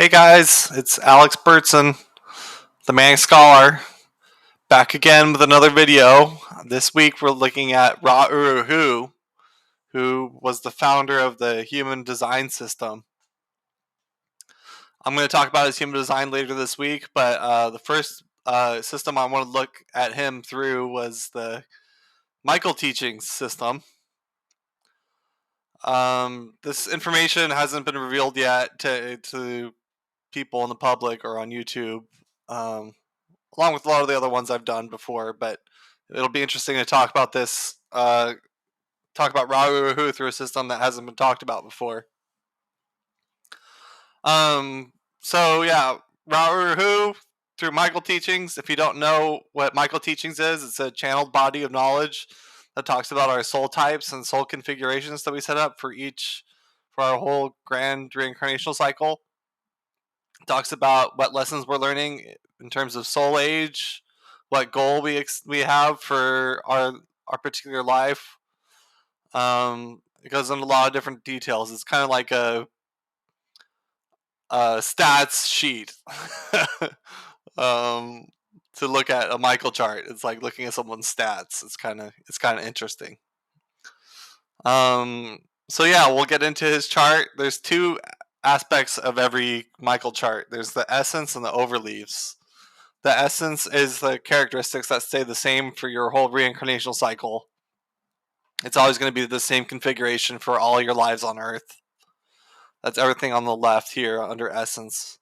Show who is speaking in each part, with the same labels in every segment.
Speaker 1: Hey guys, it's Alex Burtson, the Manic Scholar, back again with another video. This week we're looking at Ra Uru Hu, who was the founder of the Human Design System. I'm going to talk about his human design later this week, but the first system I want to look at him through was the Michael Teachings system. This information hasn't been revealed yet to people in the public or on YouTube. Along with a lot of the other ones I've done before, but it'll be interesting to talk about this, talk about Ra Uru Hu through a system that hasn't been talked about before. So yeah, Ra Uru Hu through Michael Teachings. If you don't know what Michael Teachings is, it's a channeled body of knowledge that talks about our soul types and soul configurations that we set up for our whole grand reincarnational cycle. It talks about what lessons we're learning in terms of soul age, what goal we have for our particular life. It goes into a lot of different details. It's kind of like a stats sheet um, to look at a Michael chart. It's like looking at someone's stats. It's kind of interesting. So yeah, we'll get into his chart. There's two aspects of every Michael chart. There's the essence and the overleaves. The essence is the characteristics that stay the same for your whole reincarnational cycle. It's always going to be the same configuration for all your lives on Earth. That's everything on the left here under essence.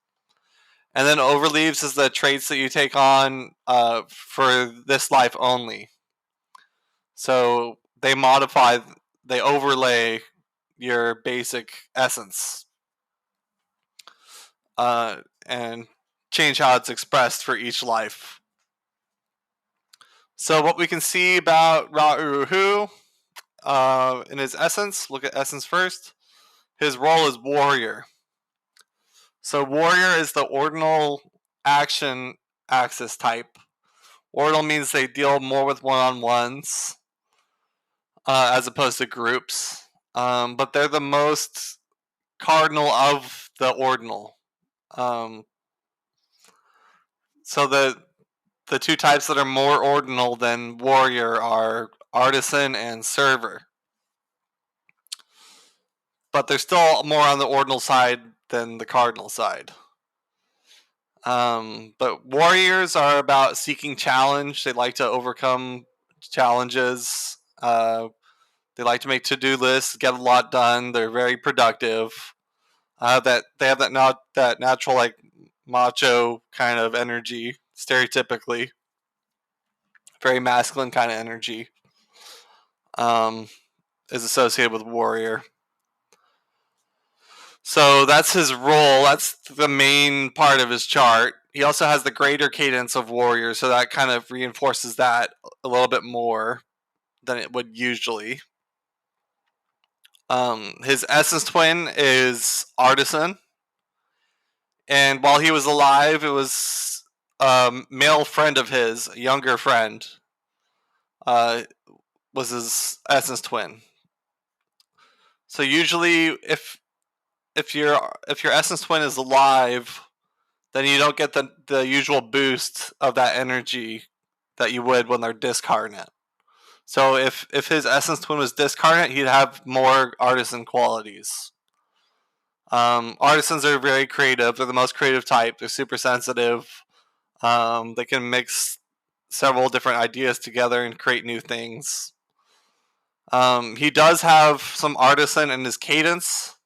Speaker 1: And then overleaves is the traits that you take on for this life only. So they overlay your basic essence and change how it's expressed for each life. So what we can see about Ra Uru Hu in his essence, look at essence first. His role is warrior. So warrior is the ordinal action axis type. Ordinal means they deal more with one-on-ones as opposed to groups. But they're the most cardinal of the ordinal. So the two types that are more ordinal than warrior are artisan and server. But they're still more on the ordinal side than the cardinal side. But warriors are about seeking challenge. They like to overcome challenges. They like to make to-do lists, get a lot done. They're very productive. That they have that natural like macho kind of energy, stereotypically very masculine kind of energy. Is associated with warrior. So that's his role. That's the main part of his chart. He also has the greater cadence of warrior, so that kind of reinforces that a little bit more than it would usually. His essence twin is artisan, and while he was alive, it was a male friend of his, a younger friend, was his essence twin. So usually, if your essence twin is alive, then you don't get the usual boost of that energy that you would when they're discarnate. So if his essence twin was discarnate, he'd have more artisan qualities. Artisans are very creative. They're the most creative type. They're super sensitive. They can mix several different ideas together and create new things. He does have some artisan in his cadence.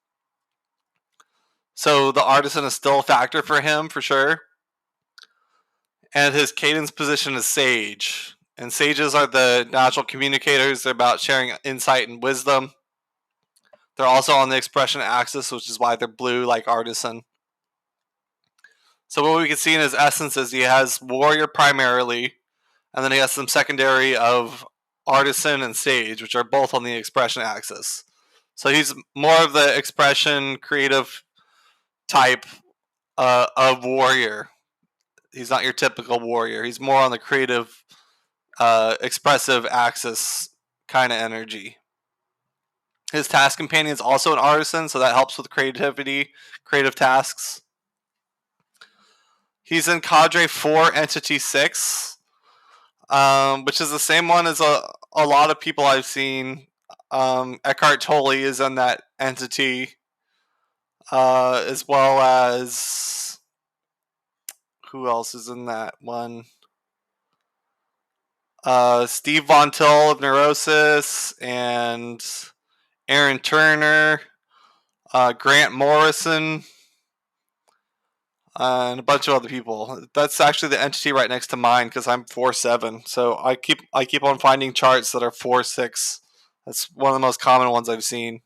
Speaker 1: So the artisan is still a factor for him, for sure. And his cadence position is sage. And sages are the natural communicators. They're about sharing insight and wisdom. They're also on the expression axis, which is why they're blue like artisan. So what we can see in his essence is he has warrior primarily, and then he has some secondary of artisan and sage, which are both on the expression axis. So he's more of the expression creative type of warrior. He's not your typical warrior. He's more on the creative, expressive axis kind of energy. His task companion is also an artisan, so that helps with creativity, creative tasks. He's in Cadre 4, Entity 6, which is the same one as a lot of people I've seen. Eckhart Tolle is in that entity, as well as who else is in that one? Steve Von Till of Neurosis, and Aaron Turner, Grant Morrison, and a bunch of other people. That's actually the entity right next to mine because I'm 4-7. So I keep on finding charts that are 4-6. That's one of the most common ones I've seen.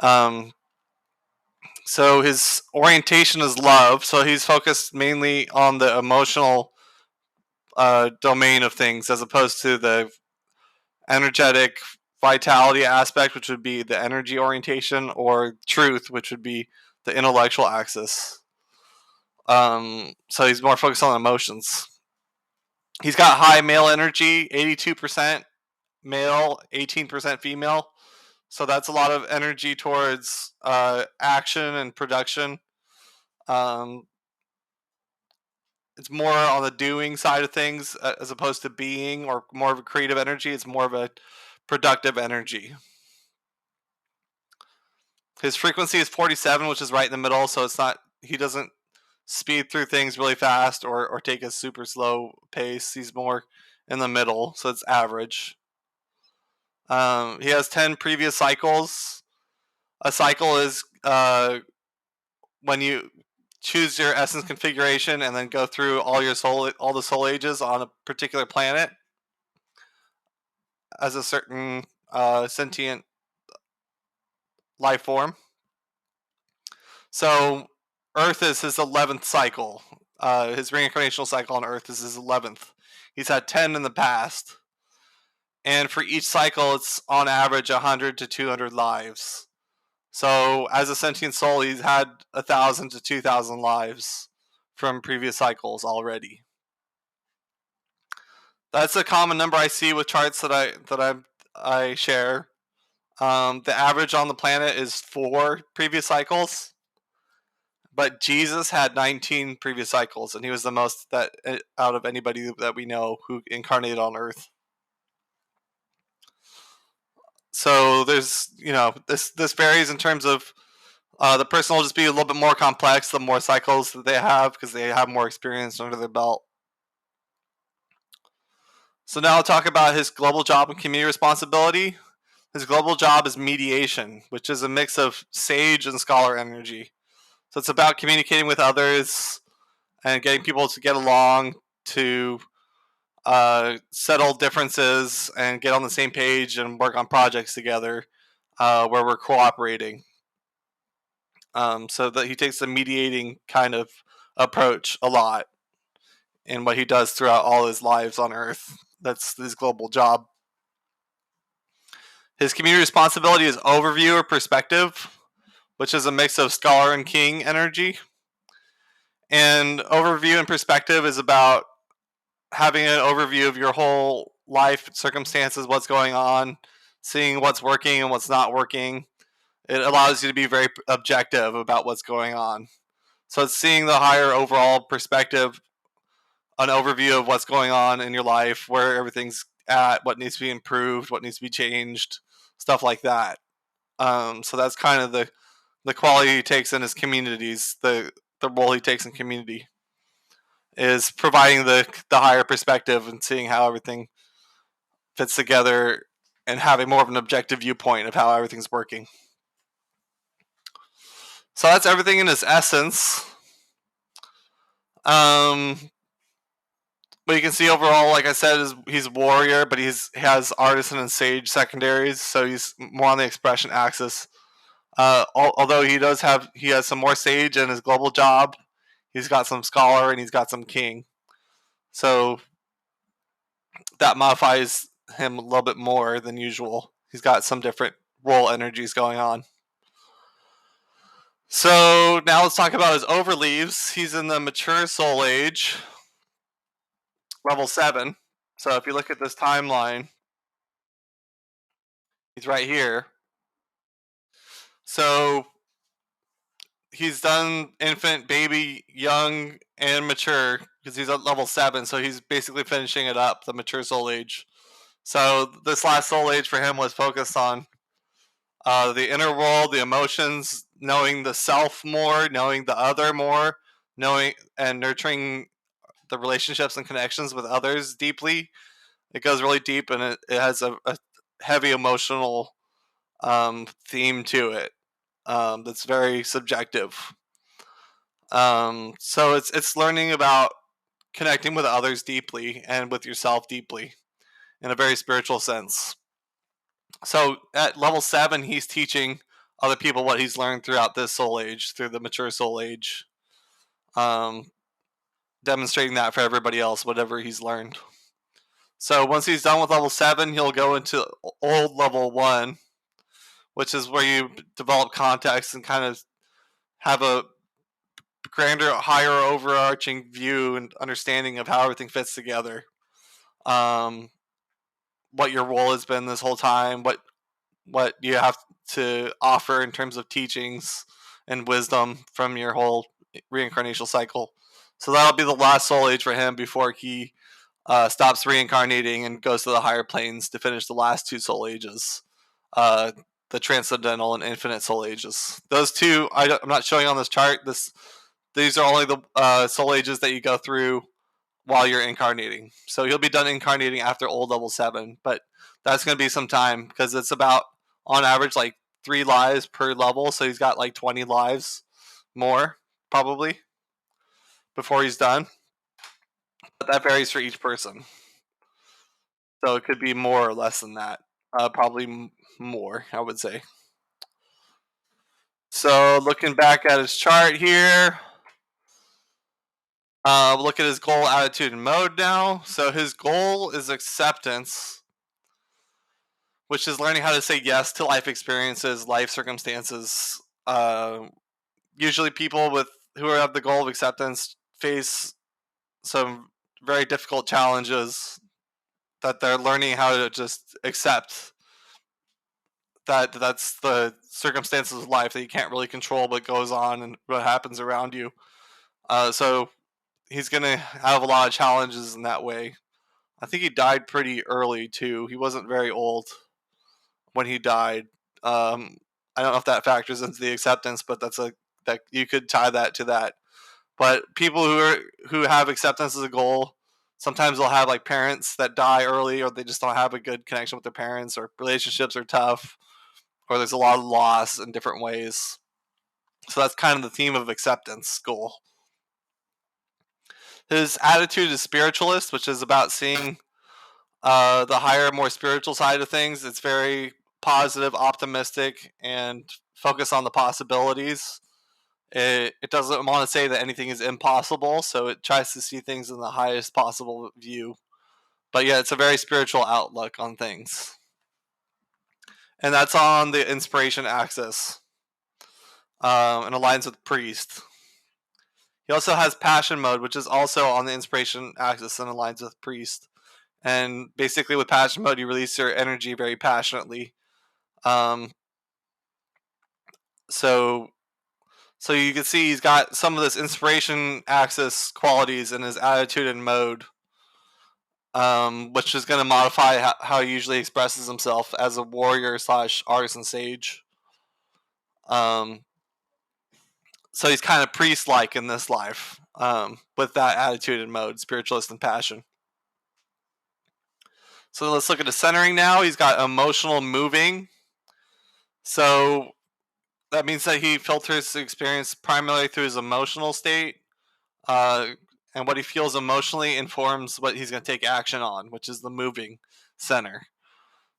Speaker 1: So his orientation is love. So he's focused mainly on the emotional domain of things as opposed to the energetic vitality aspect, which would be the energy orientation, or truth, which would be the intellectual axis. So he's more focused on emotions. He's got high male energy, 82% male, 18% female. So that's a lot of energy towards action and production. It's more on the doing side of things as opposed to being, or more of a creative energy. It's more of a productive energy. His frequency is 47, which is right in the middle. So it's not, he doesn't speed through things really fast or take a super slow pace. He's more in the middle, so it's average. He has 10 previous cycles. A cycle is when you choose your essence configuration and then go through all the soul ages on a particular planet as a certain sentient life form. So Earth is his 11th cycle. His reincarnational cycle on Earth is his 11th. He's had 10 in the past. And for each cycle, it's on average 100 to 200 lives. So as a sentient soul, he's had 1,000 to 2,000 lives from previous cycles already. That's a common number I see with charts that I share. The average on the planet is 4 previous cycles, but Jesus had 19 previous cycles, and he was the most that out of anybody that we know who incarnated on Earth. So there's, this varies in terms of the person will just be a little bit more complex the more cycles that they have because they have more experience under their belt. So now I'll talk about his global job and community responsibility. His global job is mediation, which is a mix of sage and scholar energy. So it's about communicating with others and getting people to get along, to settle differences and get on the same page and work on projects together where we're cooperating. So that he takes a mediating kind of approach a lot in what he does throughout all his lives on Earth. That's his global job. His community responsibility is overview or perspective, which is a mix of scholar and king energy. And overview and perspective is about having an overview of your whole life, circumstances, what's going on, seeing what's working and what's not working. It allows you to be very objective about what's going on. So it's seeing the higher overall perspective, an overview of what's going on in your life, where everything's at, what needs to be improved, what needs to be changed, stuff like that. So that's kind of the quality he takes in his communities, the role he takes in community is providing the higher perspective and seeing how everything fits together and having more of an objective viewpoint of how everything's working. So that's everything in his essence. But you can see overall, like I said, he's a warrior, but he has artisan and sage secondaries, so he's more on the expression axis. Although he has some more sage in his global job, he's got some scholar and he's got some king. So that modifies him a little bit more than usual. He's got some different role energies going on. So now let's talk about his overleaves. He's in the mature soul age, level 7. So if you look at this timeline, he's right here. So he's done infant, baby, young, and mature because he's at level 7. So he's basically finishing it up, the mature soul age. So this last soul age for him was focused on the inner world, the emotions, knowing the self more, knowing the other more, knowing and nurturing the relationships and connections with others deeply. It goes really deep, and it has a heavy emotional theme to it that's very subjective. So it's learning about connecting with others deeply and with yourself deeply in a very spiritual sense. So at level 7, he's teaching other people what he's learned throughout this soul age, through the mature soul age, um, demonstrating that for everybody else, whatever he's learned. So once he's done with level 7, he'll go into old level 1, which is where you develop context and kind of have a grander, higher, overarching view and understanding of how everything fits together. Um, what your role has been this whole time, what you have to offer in terms of teachings and wisdom from your whole reincarnational cycle. So that'll be the last soul age for him before he stops reincarnating and goes to the higher planes to finish the last 2 soul ages, uh, the transcendental and infinite soul ages. Those two I'm not showing on this chart. These are only the soul ages that you go through while you're incarnating. So he'll be done incarnating after old level 7, but that's going to be some time because it's about on average like 3 lives per level. So he's got like 20 lives more probably before he's done. But that varies for each person. So it could be more or less than that. Probably more, I would say. So looking back at his chart here, look at his goal, attitude, and mode now. So his goal is acceptance, which is learning how to say yes to life experiences, life circumstances. Usually, people who have the goal of acceptance face some very difficult challenges that they're learning how to just accept. That's the circumstances of life that you can't really control what goes on and what happens around you. So he's gonna have a lot of challenges in that way. I think he died pretty early too. He wasn't very old when he died. I don't know if that factors into the acceptance, but that you could tie that to that. But people who have acceptance as a goal, sometimes they'll have like parents that die early, or they just don't have a good connection with their parents, or relationships are tough, or there's a lot of loss in different ways. So that's kind of the theme of acceptance goal. His attitude is spiritualist, which is about seeing the higher, more spiritual side of things. It's very positive, optimistic, and focus on the possibilities. It doesn't want to say that anything is impossible, so it tries to see things in the highest possible view. But yeah, it's a very spiritual outlook on things. And that's on the inspiration axis, and aligns with priest. He also has passion mode, which is also on the inspiration axis and aligns with priest. And basically, with passion mode, you release your energy very passionately. Um, so So you can see he's got some of this inspiration axis qualities in his attitude and mode, which is going to modify how he usually expresses himself as a warrior slash artisan sage. Um, so he's kind of priest-like in this life, with that attitude and mode, spiritualist and passion. So let's look at his centering now. He's got emotional moving. So that means that he filters the experience primarily through his emotional state. Uh, and what he feels emotionally informs what he's going to take action on, which is the moving center.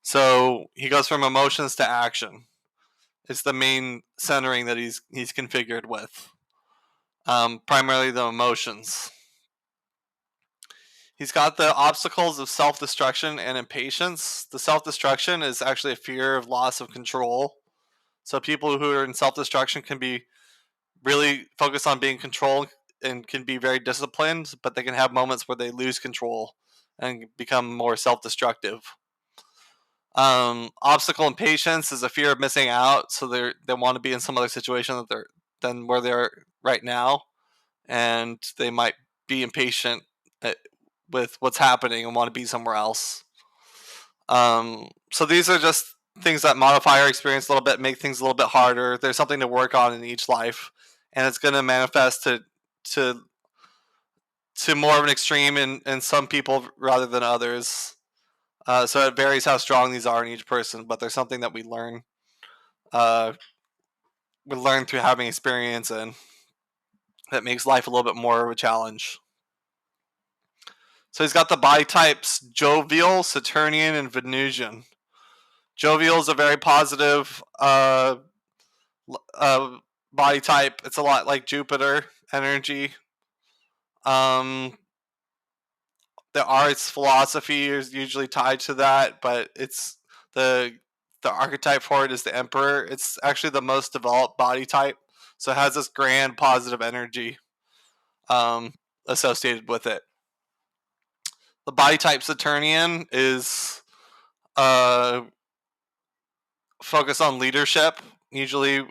Speaker 1: So he goes from emotions to action. It's the main centering that he's configured with, primarily the emotions. He's got the obstacles of self-destruction and impatience. The self-destruction is actually a fear of loss of control. So people who are in self-destruction can be really focused on being controlled and can be very disciplined, but they can have moments where they lose control and become more self-destructive. Obstacle impatience is a fear of missing out, so they want to be in some other situation that than where they're right now, and they might be impatient with what's happening and want to be somewhere else. So these are just things that modify our experience a little bit, make things a little bit harder. There's something to work on in each life, and it's going to manifest to to more of an extreme in some people rather than others. So it varies how strong these are in each person, but there's something that uh, we learn through having experience and that makes life a little bit more of a challenge. So he's got the body types jovial, Saturnian, and Venusian. Jovial is a very positive body type. It's a lot like Jupiter energy. Um, the arts philosophy is usually tied to that, but it's the archetype for it is the Emperor. It's actually the most developed body type, so it has this grand positive energy um, associated with it. The body type Saturnian is uh, focused on leadership. Usually,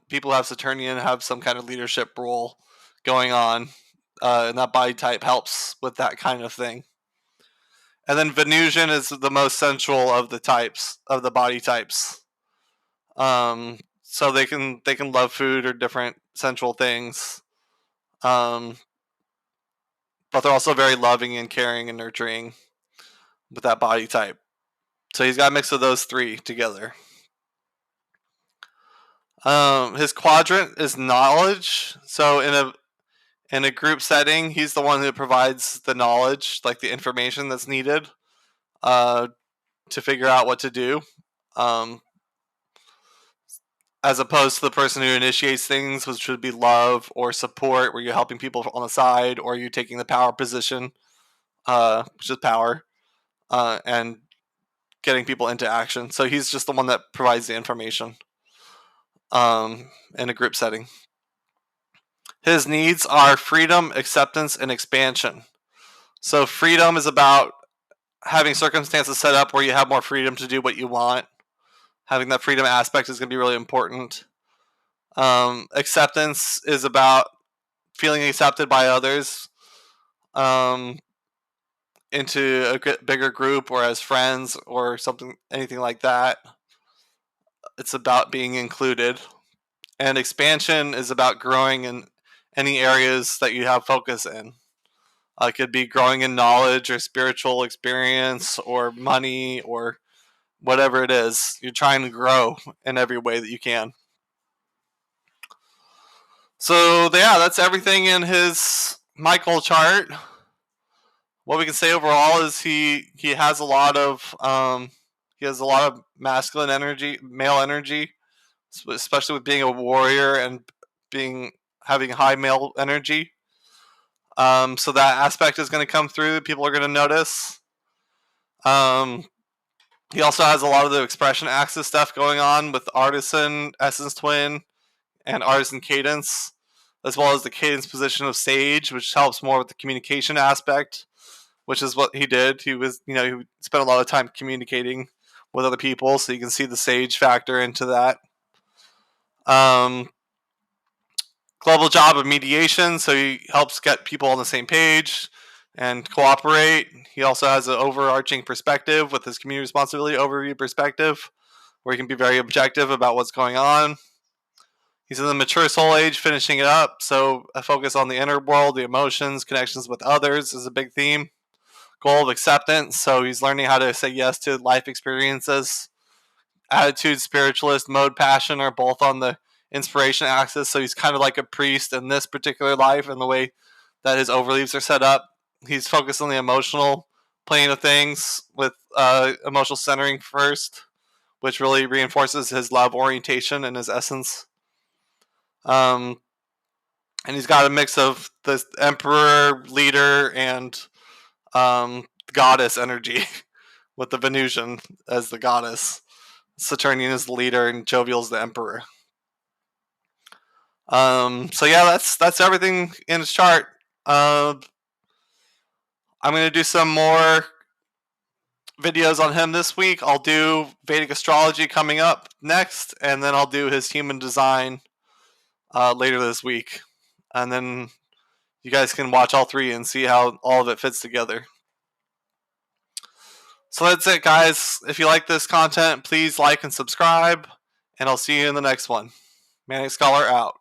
Speaker 1: people who have Saturnian have some kind of leadership role going on, and that body type helps with that kind of thing. And then Venusian is the most central of the types of the body types. So they can love food or different central things, but they're also very loving and caring and nurturing with that body type. So he's got a mix of those three together. His quadrant is knowledge. So in a group setting, he's the one who provides the knowledge, like the information that's needed to figure out what to do. As opposed to the person who initiates things, which would be love or support, where you're helping people on the side, or you're taking the power position, which is power, and getting people into action. So he's just the one that provides the information in a group setting. His needs are freedom, acceptance, and expansion. So freedom is about having circumstances set up where you have more freedom to do what you want. Having that freedom aspect is going to be really important. Acceptance is about feeling accepted by others into a bigger group or as friends or something, anything like that. It's about being included. And expansion is about growing in any areas that you have focus in. It could be growing in knowledge or spiritual experience or money or whatever it is. You're trying to grow in every way that you can. So yeah, that's everything in his Michael chart. What we can say overall is he has a lot of masculine energy, male energy, especially with being a warrior and having high male energy. So that aspect is going to come through. People are going to notice. He also has a lot of the expression axis stuff going on with Artisan, Essence Twin, and Artisan Cadence, as well as the cadence position of Sage, which helps more with the communication aspect, which is what he did. He spent a lot of time communicating with other people, so you can see the Sage factor into that. Global job of mediation, so he helps get people on the same page and cooperate. He also has an overarching perspective with his community responsibility overview perspective, where he can be very objective about what's going on. He's in the mature soul age, finishing it up, so a focus on the inner world, the emotions, connections with others is a big theme. Goal of acceptance, so he's learning how to say yes to life experiences. Attitude, spiritualist, mode, passion are both on the inspiration axis, so he's kind of like a priest in this particular life in the way that his overleaves are set up. He's focused on the emotional plane of things with emotional centering first, which really reinforces his love orientation and his essence. And he's got a mix of the emperor, leader, and goddess energy with the Venusian as the goddess. Saturnian is the leader and Jovial is the emperor. So yeah, that's everything in his chart. I'm going to do some more videos on him this week. I'll do Vedic astrology coming up next, and then I'll do his human design later this week. And then you guys can watch all three and see how all of it fits together. So that's it, guys. If you like this content, please like and subscribe. And I'll see you in the next one. Manic Scholar out.